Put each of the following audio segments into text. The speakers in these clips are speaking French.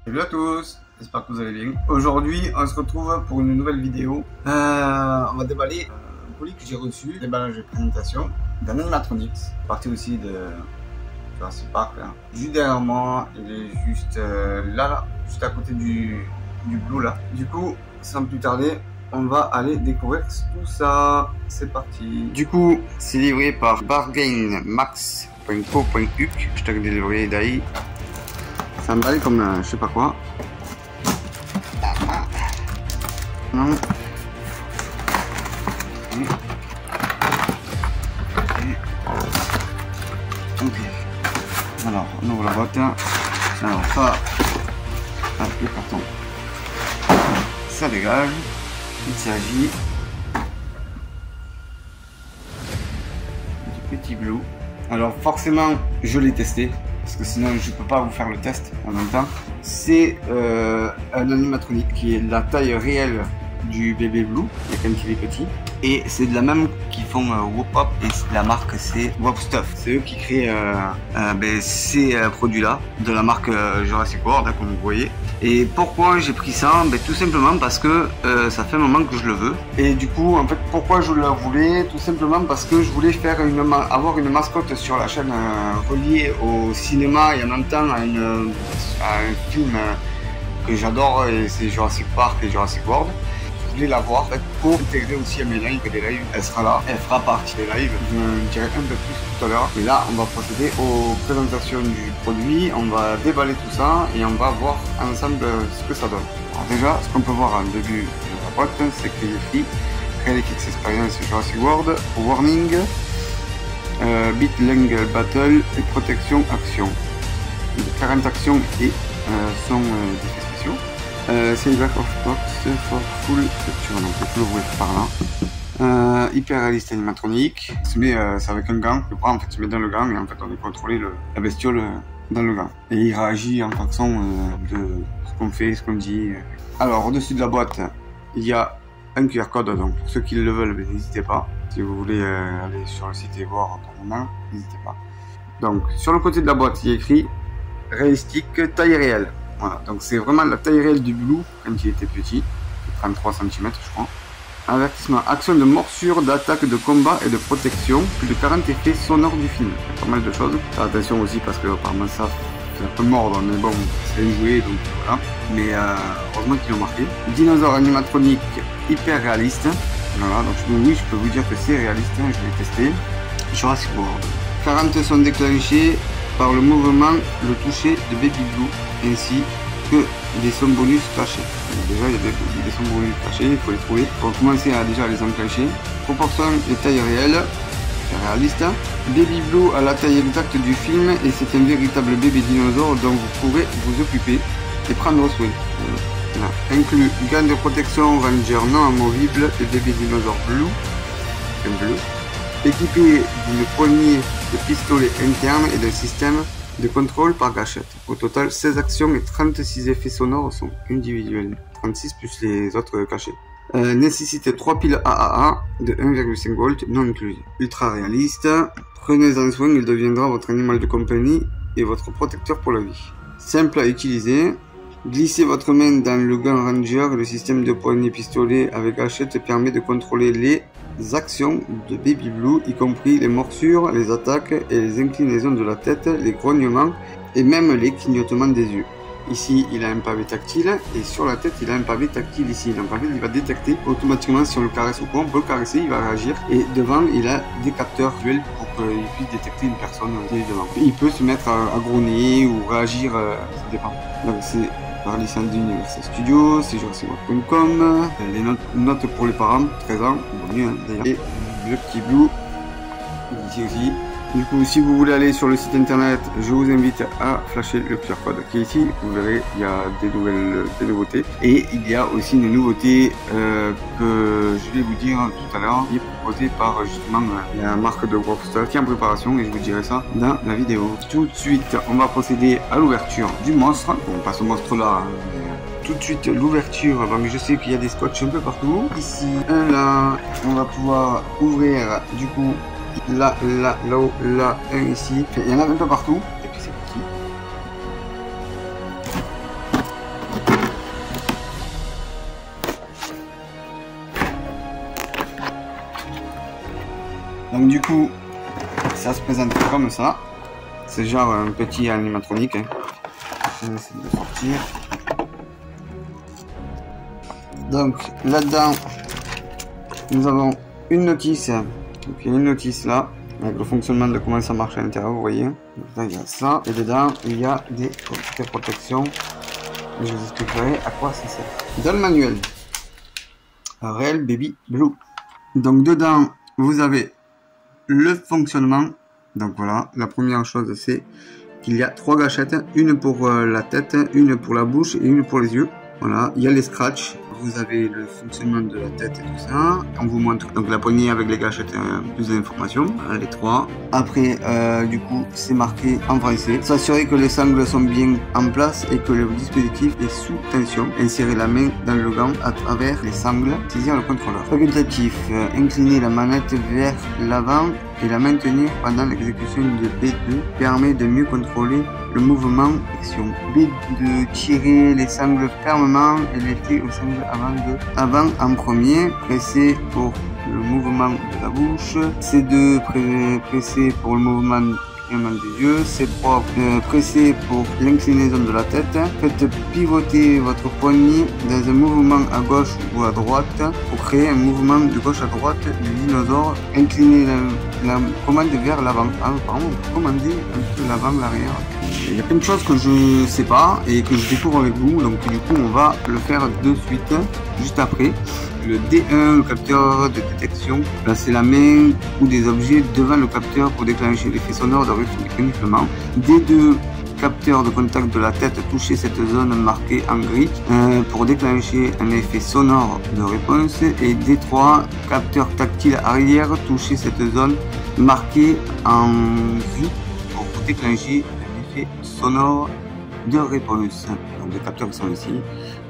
Salut à tous, j'espère que vous allez bien. Aujourd'hui, on se retrouve pour une nouvelle vidéo. On va déballer un colis que j'ai reçu, déballage de présentation d'un animatronics, partie aussi de Jurassic Park. Là. Juste derrière moi, il est juste là, juste à côté du Blue là. Du coup, sans plus tarder, on va aller découvrir tout ça. C'est parti. Du coup, c'est livré par bargainmax.co.uk. Je t'ai délivré d'ailleurs. Ça me balait comme je sais pas quoi. Non. Ok. Alors, on ouvre la boîte. Alors, ça. Ah, le carton. Ça dégage. Il s'agit du petit Blue. Alors, forcément, je l'ai testé. Parce que sinon je peux pas vous faire le test en même temps. C'est un animatronique qui est la taille réelle du bébé Blue, quand il est petit. Et c'est de la même qui font Whoop Up, et la marque c'est Whoop Stuff. C'est eux qui créent ces produits-là, de la marque Jurassic World, comme vous voyez. Et pourquoi j'ai pris ça? Tout simplement parce que ça fait un moment que je le veux. Et du coup, en fait, pourquoi je le voulais? Tout simplement parce que je voulais faire avoir une mascotte sur la chaîne reliée au cinéma et en même temps à un film que j'adore, et c'est Jurassic Park et Jurassic World. Je voulais l'avoir en fait, pour intégrer aussi à mes lives, des lives. Elle sera là, elle fera partie des lives. Je dirai un peu plus tout à l'heure. Mais là, on va procéder aux présentations du produit. On va déballer tout ça et on va voir ensemble ce que ça donne. Alors déjà, ce qu'on peut voir en début de la boîte, c'est qu'il est écrit Reality Experience Jurassic World, Warning, Beat Langle Battle et Protection Action. 40 actions et sont d'effets spéciaux. C'est back of box for full capture, donc on peut l'ouvrir par là. Hyper réaliste animatronique. C'est avec un gant. Le bras en fait se met dans le gant et en fait on est contrôlé la bestiole dans le gant. Et il réagit en fonction de ce qu'on fait, ce qu'on dit. Alors au-dessus de la boîte, il y a un QR code, donc pour ceux qui le veulent, n'hésitez pas. Si vous voulez aller sur le site et voir apparemment, n'hésitez pas. Donc sur le côté de la boîte, il y a écrit réalistique, taille réelle. Voilà, donc c'est vraiment la taille réelle du Blue quand il était petit, 33 cm je crois. Avertissement, action de morsure, d'attaque, de combat et de protection, plus de 40 effets sonores du film. Il y a pas mal de choses. Faire attention aussi parce que apparemment ça peut mordre, mais bon, c'est un jouet donc voilà. Mais heureusement qu'ils l'ont marqué. Dinosaure animatronique hyper réaliste. Voilà, donc oui, je peux vous dire que c'est réaliste, je l'ai testé. Jurassic World. 40 sont déclenchés par le mouvement, le toucher de Baby Blue, ainsi que des sons bonus cachés. Donc déjà, il y a des sons bonus cachés, il faut les trouver. Pour commencer à déjà les enclencher. Proportion et taille réelle, c'est réaliste. Baby Blue a la taille exacte du film et c'est un véritable bébé dinosaure dont vous pourrez vous occuper et prendre soin. Voilà. Inclut gants de protection Ranger non amovible et bébé dinosaure Blue, un bleu. Équipé d'une poignée de pistolets internes et d'un système de contrôle par gâchette. Au total, 16 actions et 36 effets sonores sont individuels, 36 plus les autres cachés. Nécessite 3 piles AAA de 1,5 volts non inclusives. Ultra réaliste, prenez-en soin, il deviendra votre animal de compagnie et votre protecteur pour la vie. Simple à utiliser, glissez votre main dans le gant Ranger et le système de poignée pistolet avec gâchette permet de contrôler les actions de Baby Blue, y compris les morsures, les attaques et les inclinaisons de la tête, les grognements et même les clignotements des yeux. Ici, il a un pavé tactile et sur la tête, il a un pavé tactile ici. Donc en fait, il va détecter automatiquement si on le caresse ou quoi. On peut le caresser, il va réagir. Et devant, il a des capteurs visuels pour qu'il puisse détecter une personne devant. Il peut se mettre à grogner ou réagir, ça dépend. Donc c'est par licence d'Universal Studios, c'est jurassicworld.com, les notes pour les parents, 13 ans, bon mieux d'ailleurs, et le petit Blue, ici aussi. Du coup, si vous voulez aller sur le site internet, je vous invite à flasher le QR code qui est ici. Vous verrez, il y a des nouveautés. Et il y a aussi une nouveauté que je vais vous dire tout à l'heure, qui est proposée par justement la marque de Workstuff qui est en préparation, et je vous dirai ça dans la vidéo. Tout de suite, on va procéder à l'ouverture du monstre. Bon, pas ce monstre là, tout de suite l'ouverture, donc je sais qu'il y a des scotch un peu partout. Ici, un là, on va pouvoir ouvrir du coup là, là-haut, là, un ici. Il y en a un peu partout. Et puis c'est parti. Donc du coup, ça se présente comme ça. C'est genre un petit animatronique. Hein. Je vais essayer de sortir. Donc là-dedans, nous avons une notice. Donc il y a une notice là, avec le fonctionnement de comment ça marche à l'intérieur, vous voyez. Donc là il y a ça, et dedans il y a des protections. Je vous expliquerai à quoi ça sert. Dans le manuel, Real Baby Blue. Donc dedans, vous avez le fonctionnement. Donc voilà, la première chose c'est qu'il y a 3 gâchettes, une pour la tête, une pour la bouche et une pour les yeux. Voilà, il y a les scratchs, vous avez le fonctionnement de la tête et tout ça. On vous montre donc la poignée avec les gâchettes, plus d'informations, les 3. Après, du coup, c'est marqué en français. S'assurer que les sangles sont bien en place et que le dispositif est sous tension. Insérer la main dans le gant à travers les sangles. Saisir le contrôleur. Facultatif, incliner la manette vers l'avant et la maintenir pendant l'exécution de B2 permet de mieux contrôler le mouvement action. B2, tirer les sangles fermement et l'été aux sangles avant en premier, presser pour le mouvement de la bouche, C2 presser pour le mouvement des yeux, C3 presser pour l'inclinaison de la tête. Faites pivoter votre poignet dans un mouvement à gauche ou à droite pour créer un mouvement de gauche à droite du dinosaure. Inclinez la commande vers l'avant. Ah, pardon, on peut commander un peu l'avant, l'arrière. Il y a plein de choses que je sais pas et que je découvre avec vous, donc du coup on va le faire de suite, juste après. Le D1, le capteur de détection, placer la main ou des objets devant le capteur pour déclencher l'effet sonore de reniflement. D2, capteur de contact de la tête, toucher cette zone marquée en gris pour déclencher un effet sonore de réponse. Et D3, capteur tactile arrière, toucher cette zone marquée en gris pour déclencher un effet sonore de réponse. Donc les capteurs sont ici.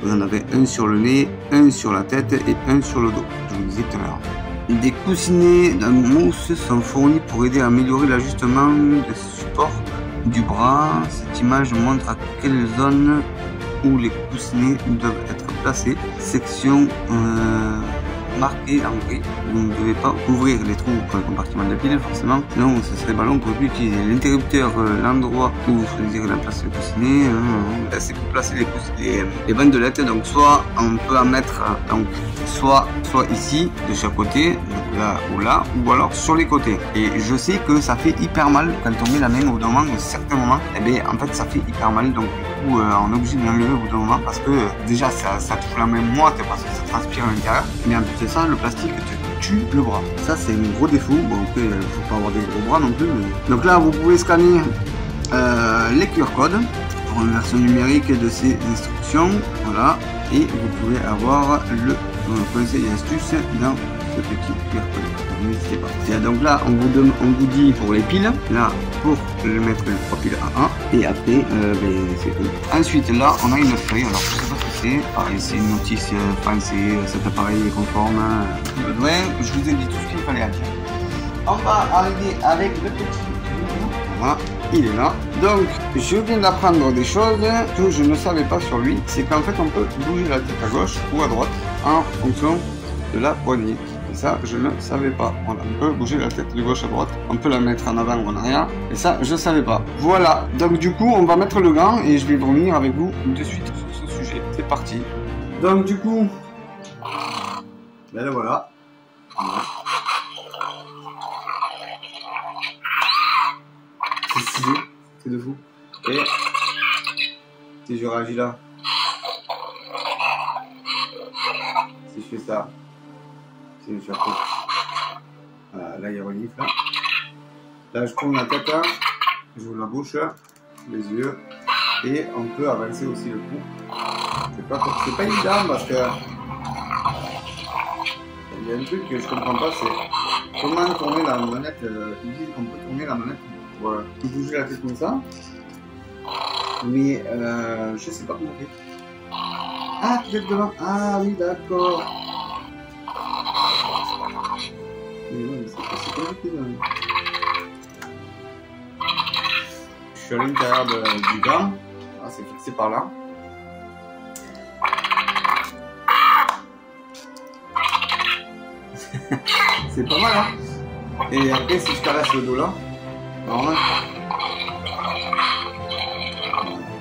Vous en avez un sur le nez, un sur la tête et un sur le dos. Je vous le disais tout à l'heure. Des coussinets de mousse sont fournis pour aider à améliorer l'ajustement des supports du bras. Cette image montre à quelle zone où les coussinets doivent être placés. Section marquée en gris. Vous ne devez pas ouvrir les trous pour le compartiment de pile forcément, sinon ce serait ballon pour utiliser l'interrupteur, l'endroit où vous choisirez la place du coussinet. C'est pour placer les bandelettes, donc soit on peut en mettre donc soit ici de chaque côté, donc là ou alors sur les côtés. Et je sais que ça fait hyper mal quand on met la main au bout d'un moment, à certains moments, et bien en fait ça fait hyper mal, donc du coup on est obligé de l'enlever au bout d'un moment parce que déjà ça touche la main moite parce que ça transpire à l'intérieur, mais en plus de ça le plastique te tue le bras. Ça c'est un gros défaut. Bon après il faut pas avoir des gros bras non plus, mais... Donc là vous pouvez scanner les QR codes pour une version numérique de ces instructions, voilà, et vous pouvez avoir le conseil et astuces dans ce petit QR code. N'hésitez pas. Et donc là on vous dit pour les piles, là pour le mettre les 3 piles à 1 et après c'est tout. Ensuite là on a une feuille, alors je sais pas ce que c'est, pareil c'est une notice français, cet appareil est conforme, je vous ai dit tout ce qu'il fallait à dire. On va arriver avec le petit bout. Voilà, il est là. Donc je viens d'apprendre des choses que je ne savais pas sur lui, c'est qu'en fait on peut bouger la tête à gauche ou à droite en fonction de la poignée. Et ça, je ne savais pas. Voilà, on peut bouger la tête de gauche à droite. On peut la mettre en avant ou en arrière. Et ça, je ne savais pas. Voilà. Donc du coup, on va mettre le gant et je vais revenir avec vous de suite sur ce sujet. C'est parti. Donc du coup, ben là, voilà. C'est stylé. C'est de fou. Et si je réagis là, si je fais ça, c'est une surprise. Voilà, là il renifle là. Là je tourne la tête, j'ouvre la bouche, les yeux, et on peut avancer aussi le cou. C'est pas évident parce que il y a un truc que je comprends pas, c'est comment tourner la manette. Ils disent qu'on peut tourner la manette pour bouger la tête comme ça, mais je sais pas comment on fait. Ah, peut-être devant. Ah oui, d'accord. Mais non, c'est pas compliqué. Je suis à l'intérieur du gant. Ah, c'est fixé par là. C'est pas mal, hein. Et après, si je caresse le dos là, alors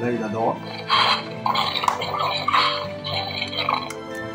là il adore.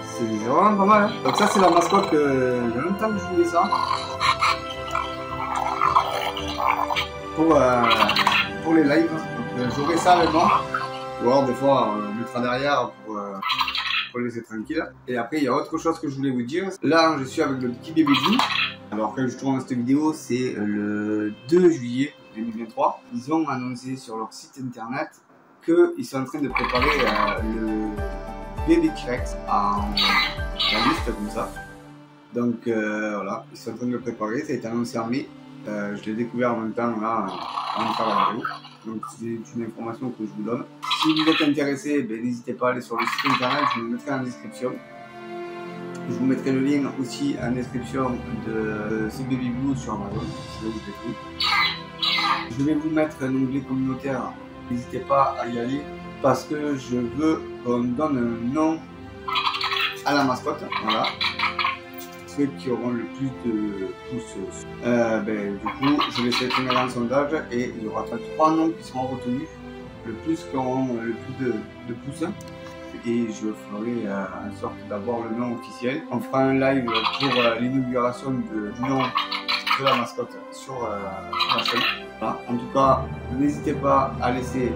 C'est vraiment pas mal. Hein. Donc ça c'est la mascotte que il y a longtemps que je voulais ça. Pour les lives. Donc j'aurai ça avec moi. Ou alors des fois on mettra derrière pour laisser tranquille. Et après il y a autre chose que je voulais vous dire. Là je suis avec le petit bébé Blue. Alors quand je tourne cette vidéo c'est le 2 juillet 2023. Ils ont annoncé sur leur site internet qu'ils sont en train de préparer le bébé T-Rex en liste comme ça. Donc voilà, ils sont en train de le préparer, ça a été annoncé en mai. Je l'ai découvert en même temps là en faire la vidéo. Donc c'est une information que je vous donne. Si vous êtes intéressé, n'hésitez pas à aller sur le site internet, je vous le mettrai en description. Je vous mettrai le lien aussi en description de ce Baby Blue sur Amazon, c'est là où je l'ai pris. Je vais vous mettre un onglet communautaire, n'hésitez pas à y aller parce que je veux qu'on donne un nom à la mascotte, voilà. Ceux qui auront le plus de pouces. Du coup, je vais sélectionner un sondage et il y aura 3 noms qui seront retenus, le plus qui auront le plus de pouces. Et je ferai en sorte d'avoir le nom officiel. On fera un live pour l'inauguration du nom de la mascotte sur la chaîne. Voilà. En tout cas, n'hésitez pas à laisser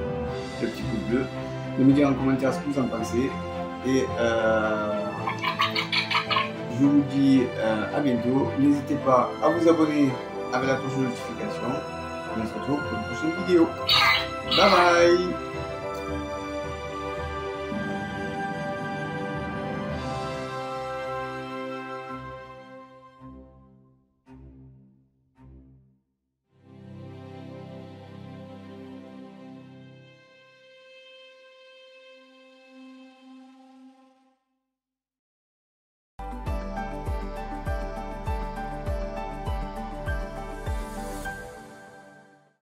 le petit pouce bleu, de me dire en commentaire ce que vous en pensez. Et je vous dis à bientôt. N'hésitez pas à vous abonner avec la cloche de notification. On se retrouve pour une prochaine vidéo. Bye bye.